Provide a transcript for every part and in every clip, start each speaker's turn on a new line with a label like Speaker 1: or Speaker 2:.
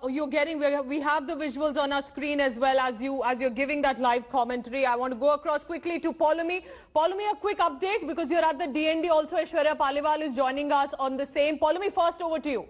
Speaker 1: we have the visuals on our screen as well as you're giving that live commentary. I want to go across quickly to Poulomi. Poulomi, a quick update because you're at the DND also. Aishwarya Paliwal is joining us on the same. Poulomi, first over to you.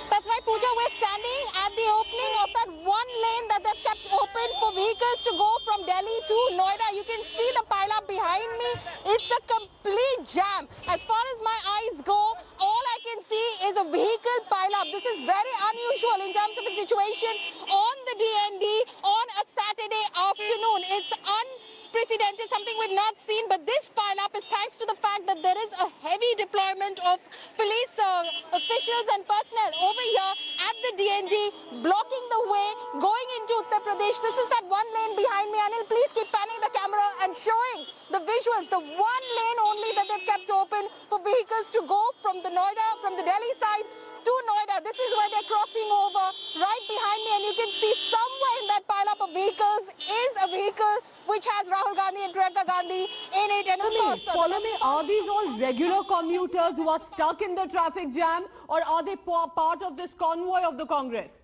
Speaker 2: That's right, Pooja. We're standing at the opening of that one lane that they've kept open for vehicles to go from Delhi to Noida. You can see the pile-up behind me. It's a complete jam. As far as my eyes go, all I can see is a vehicle pile-up. This is very unusual in terms of the situation on the DND on a Saturday afternoon. It's unprecedented, something we've not seen, but this pile-up is thanks to the fact that there is a heavy deployment of police officials and personnel over here at the DND, blocking the way going into Uttar Pradesh. This is that one lane behind me. Anil, please keep panning the camera and showing the visuals. The one lane only that they've kept open for vehicles to go from the Delhi side to Noida. This is where they're crossing over right behind me, and you can see somewhere in that pile-up of vehicles is a vehicle which has Rahul Gandhi and Priyanka Gandhi in it. And of course,
Speaker 1: Poulomi, are these all regular commuters who are stuck in the traffic jam, or are they part of this convoy of the Congress?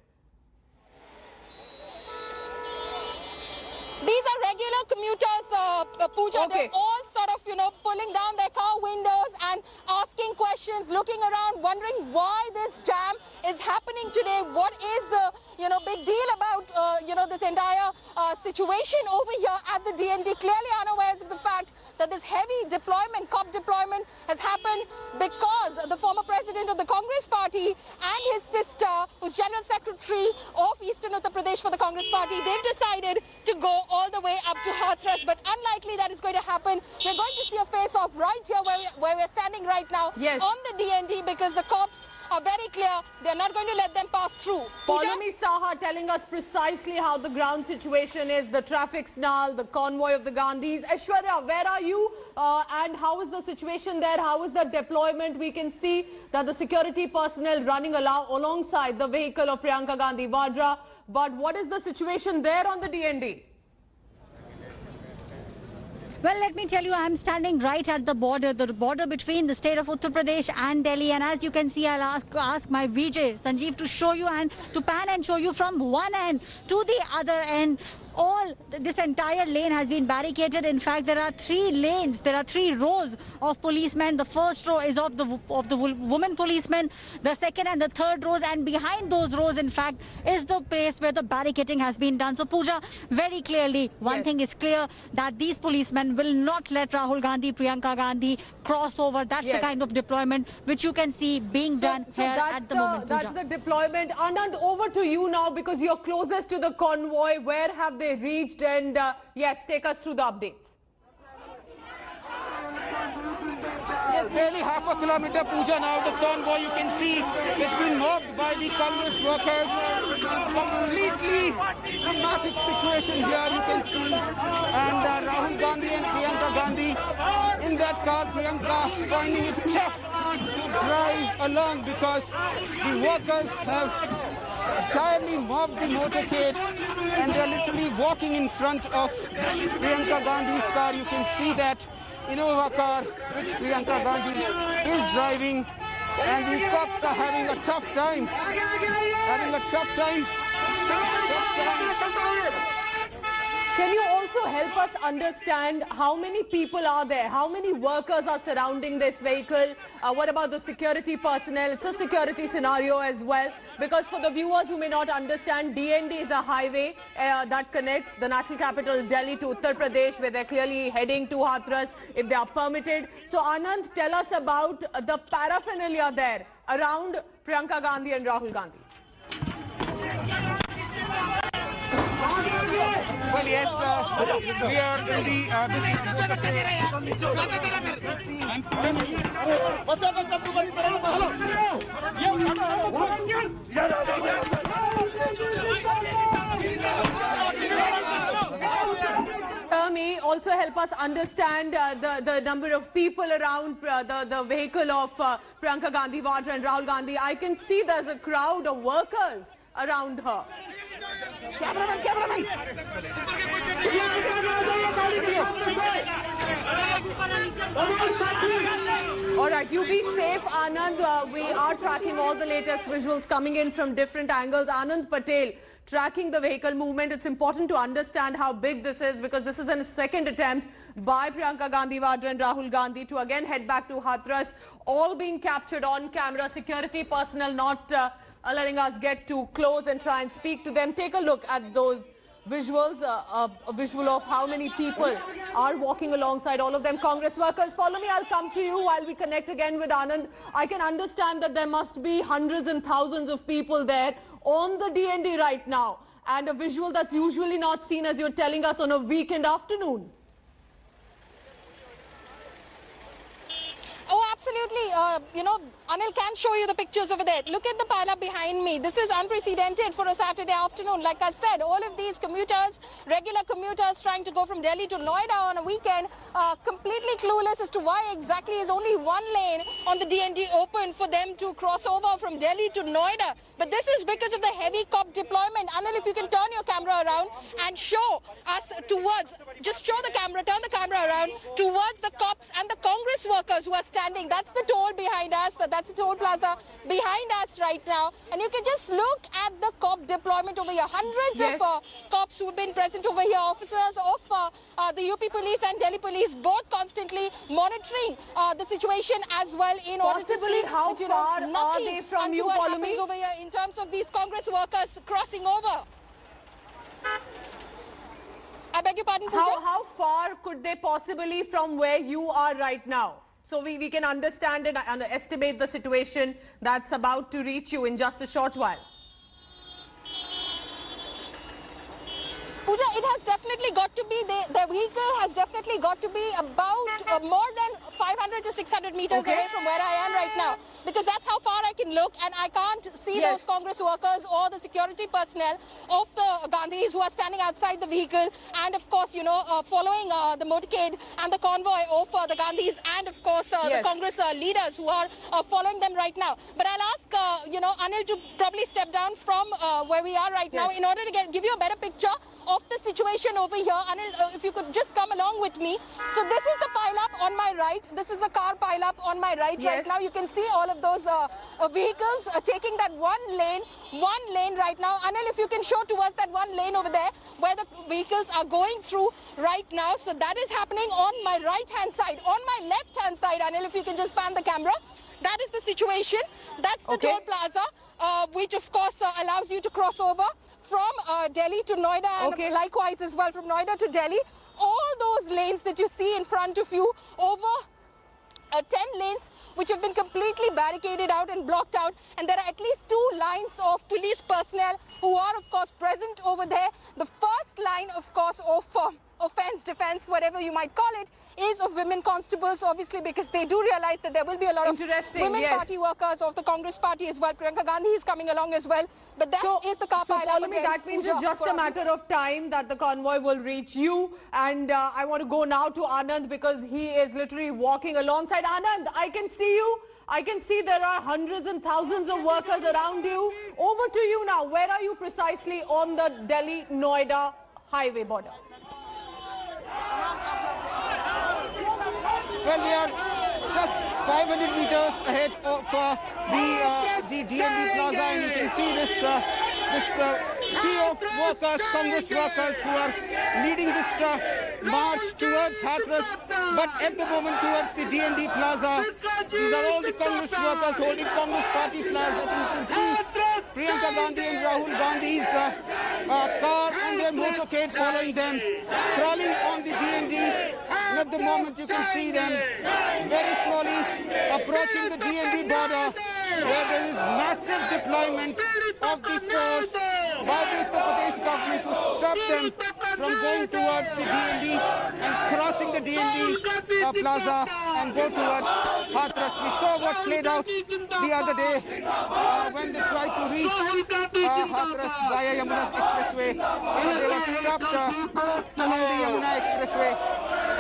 Speaker 2: These are regular commuters, Pooja.
Speaker 1: Okay.
Speaker 2: They're all sort of, pulling down their car windows and asking questions, looking around, wondering why this jam is happening today. What is the, big deal about, this entire situation over here at the DND? Clearly unawares of the fact that this heavy deployment, cop deployment, has happened because the former president of the Congress party and his sister, who's General Secretary of Eastern Uttar Pradesh for the Congress party, they've decided to go all the way up to Hathras, but unlikely that is going to happen. We're going to see a face-off right here where we're standing right now on the DND, because the cops are very clear. They're not going to let them pass through.
Speaker 1: Poulomi Saha telling us precisely how the ground situation is, the traffic snarl, the convoy of the Gandhis. Aishwarya, where are you and how is the situation there? How is the deployment? We can see that the security personnel running alongside the vehicle of Priyanka Gandhi Vadra. But what is the situation there on the DND?
Speaker 3: Well, let me tell you, I'm standing right at the border between the state of Uttar Pradesh and Delhi. And as you can see, I'll ask my VJ, Sanjeev, to show you and to pan and show you from one end to the other end. This entire lane has been barricaded. In fact, there are 3 lanes. There are 3 rows of policemen. The first row is of the women policemen. The second and the third rows, and behind those rows, in fact, is the place where the barricading has been done. So, Pooja, very clearly, one thing is clear, that these policemen will not let Rahul Gandhi, Priyanka Gandhi cross over. That's the kind of deployment which you can see being done here at the moment, Pooja.
Speaker 1: That's the deployment. Anand, over to you now, because you're closest to the convoy. Where have they reached? And yes, take us through the updates.
Speaker 4: Yes, barely half a kilometer, Pooja. Now the convoy, you can see, it's been mobbed by the Congress workers. Completely dramatic situation here, you can see. And Rahul Gandhi and Priyanka Gandhi in that car. Priyanka finding it tough to drive along because the workers have entirely mobbed the motorcade, and they're literally walking in front of Priyanka Gandhi's car. You can see that Innova car which Priyanka Gandhi is driving, and the cops are having a tough time.
Speaker 1: Can you also help us understand how many people are there? How many workers are surrounding this vehicle? What about the security personnel? It's a security scenario as well. Because for the viewers who may not understand, DND is a highway that connects the national capital Delhi to Uttar Pradesh, where they're clearly heading to Hathras if they are permitted. So Anand, tell us about the paraphernalia there around Priyanka Gandhi and Rahul Gandhi.
Speaker 4: Well, yes, we are in
Speaker 1: May also help us understand the number of people around the vehicle of Priyanka Gandhi Vadra and Rahul Gandhi. I can see there's a crowd of workers around her.
Speaker 4: Cameraman!
Speaker 1: All right, you be safe, Anand. We are tracking all the latest visuals coming in from different angles. Anand Patel tracking the vehicle movement. It's important to understand how big this is because this is a second attempt by Priyanka Gandhi Vadra and Rahul Gandhi to again head back to Hathras, all being captured on camera. Security personnel not letting us get too close and try and speak to them. Take a look at those visuals, a visual of how many people are walking alongside all of them. Congress workers, follow me, I'll come to you while we connect again with Anand. I can understand that there must be hundreds and thousands of people there on the DND right now, and a visual that's usually not seen, as you're telling us, on a weekend afternoon.
Speaker 2: Oh, absolutely. Anil can show you the pictures over there. Look at the pile-up behind me. This is unprecedented for a Saturday afternoon. Like I said, all of these commuters, regular commuters trying to go from Delhi to Noida on a weekend, completely clueless as to why exactly is only one lane on the DND open for them to cross over from Delhi to Noida. But this is because of the heavy cop deployment. Anil, if you can turn your camera around and show us towards, just show the camera, turn the camera around towards the cops and the Congress workers who are standing. That's the toll behind us. That's the toll plaza behind us right now. And you can just look at the cop deployment over here. Hundreds of cops who have been present over here, officers of the UP police and Delhi police, both constantly monitoring the situation as well in order to see
Speaker 1: how
Speaker 2: that,
Speaker 1: far are they from you, Polumi?
Speaker 2: Over here in terms of these Congress workers crossing over. I beg your pardon, Pooja?
Speaker 1: How far could they possibly from where you are right now? So we can understand and estimate the situation that's about to reach you in just a short while.
Speaker 2: Pooja, it has definitely got to be, the vehicle has definitely got to be about more than 500 to 600 meters away from where I am right now. Because that's how far I can look, and I can't see those Congress workers or the security personnel of the Gandhis who are standing outside the vehicle. And of course, following the motorcade and the convoy of the Gandhis and of course the Congress leaders who are following them right now. But I'll ask, Anil to probably step down from where we are right now in order to give you a better picture of the situation over here. Anil, if you could just come along with me. So this is the pile-up on my right. This is the car pile-up on my right. Right now you can see all of those vehicles taking that one lane right now. Anil, if you can show towards that one lane over there where the vehicles are going through right now. So that is happening on my right-hand side. On my left-hand side, Anil, if you can just pan the camera. That is the situation. That's the toll plaza, which of course allows you to cross over from Delhi to Noida and likewise as well from Noida to Delhi. All those lanes that you see in front of you, over 10 lanes which have been completely barricaded out and blocked out, and there are at least 2 lines of police personnel who are of course present over there. The first line of course of offense, defense, whatever you might call it, is of women constables, obviously, because they do realize that there will be a lot of women party workers of the Congress party as well. Priyanka Gandhi is coming along as well. But that is the car pile-up.
Speaker 1: So, Polumi, that means it's just a matter of time that the convoy will reach you. And I want to go now to Anand because he is literally walking alongside. Anand, I can see you. I can see there are hundreds and thousands of workers around you. Over to you now. Where are you precisely on the Delhi-Noida highway border?
Speaker 4: Well, we are just 500 meters ahead of the DND Plaza, and you can see this sea of workers, Congress workers, who are leading this march towards Hathras, but at the moment towards the DND Plaza. These are all the Congress workers holding Congress party flags. And you can see Priyanka Gandhi and Rahul Gandhi's car and their motorcade following them, crawling on the DND. And at the moment you can see them very slowly approaching the DND border, where there is massive deployment of the force by the Uttar Pradesh government to stop them from going towards the DND and crossing the DND Plaza and go towards Hathras. We saw what played out the other day when they tried to reach Hathras via Yamuna Expressway, and they were stopped on the Yamuna Expressway.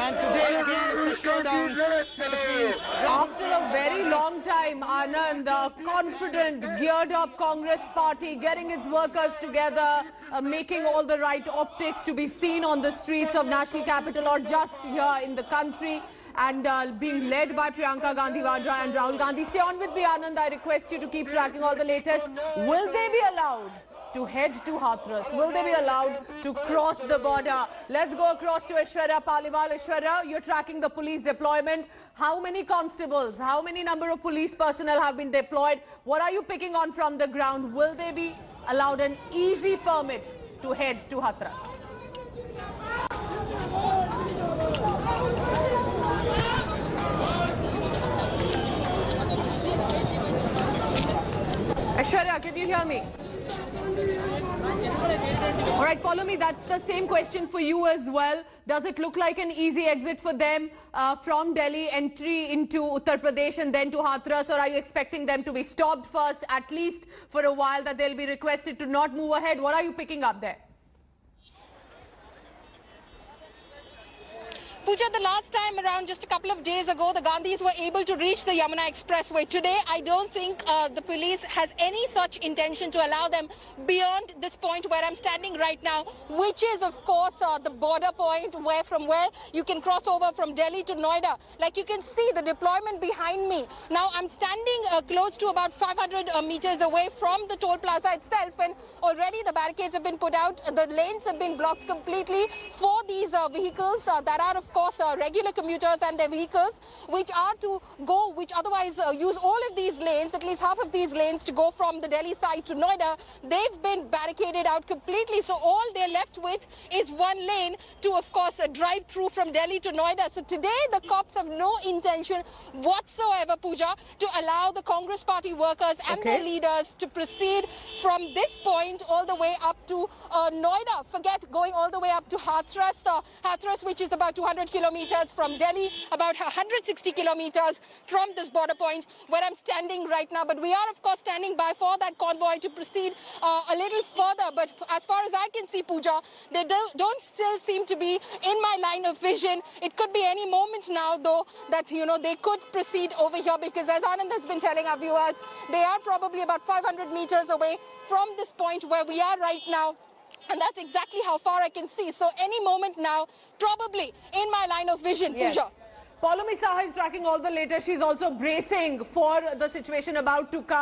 Speaker 4: And today again it's a showdown between...
Speaker 1: After a very long time, Anand, the confident, geared up Congress party getting its workers together, making all the right optics to be seen on the streets of national capital or just here in the country. and being led by Priyanka Gandhi Vadra and Rahul Gandhi. Stay on with me, Anand. I request you to keep tracking all the latest. Will they be allowed to head to Hathras? Will they be allowed to cross the border? Let's go across to Aishwarya Paliwal. Aishwarya, you're tracking the police deployment. How many constables, how many number of police personnel have been deployed? What are you picking on from the ground? Will they be allowed an easy permit to head to Hathras? Aishwarya, can you hear me? All right, follow me. That's the same question for you as well. Does it look like an easy exit for them from Delhi, entry into Uttar Pradesh and then to Hathras, or are you expecting them to be stopped first, at least for a while, that they'll be requested to not move ahead? What are you picking up there?
Speaker 2: Pooja, the last time around, just a couple of days ago, the Gandhis were able to reach the Yamuna Expressway. Today, I don't think the police has any such intention to allow them beyond this point where I'm standing right now, which is, of course, the border point from where you can cross over from Delhi to Noida. Like you can see the deployment behind me. Now, I'm standing close to about 500 meters away from the toll plaza itself, and already the barricades have been put out. The lanes have been blocked completely for these vehicles that are, of course, regular commuters and their vehicles, which otherwise use all of these lanes, at least half of these lanes, to go from the Delhi side to Noida. They've been barricaded out completely, so all they're left with is one lane to, of course, drive through from Delhi to Noida. So today, the cops have no intention whatsoever, Pooja, to allow the Congress party workers and their leaders to proceed from this point all the way up to Noida. Forget going all the way up to Hathras, Hathras, which is about 200 kilometers from Delhi, about 160 kilometers from this border point where I'm standing right now. But we are, of course, standing by for that convoy to proceed a little further. But as far as I can see, Pooja, they don't still seem to be in my line of vision. It could be any moment now, though, that, they could proceed over here, because as Anand has been telling our viewers, they are probably about 500 meters away from this point where we are right now. And that's exactly how far I can see. So any moment now, probably in my line of vision, Pooja.
Speaker 1: Poulomi Saha is tracking all the latest. She's also bracing for the situation about to come.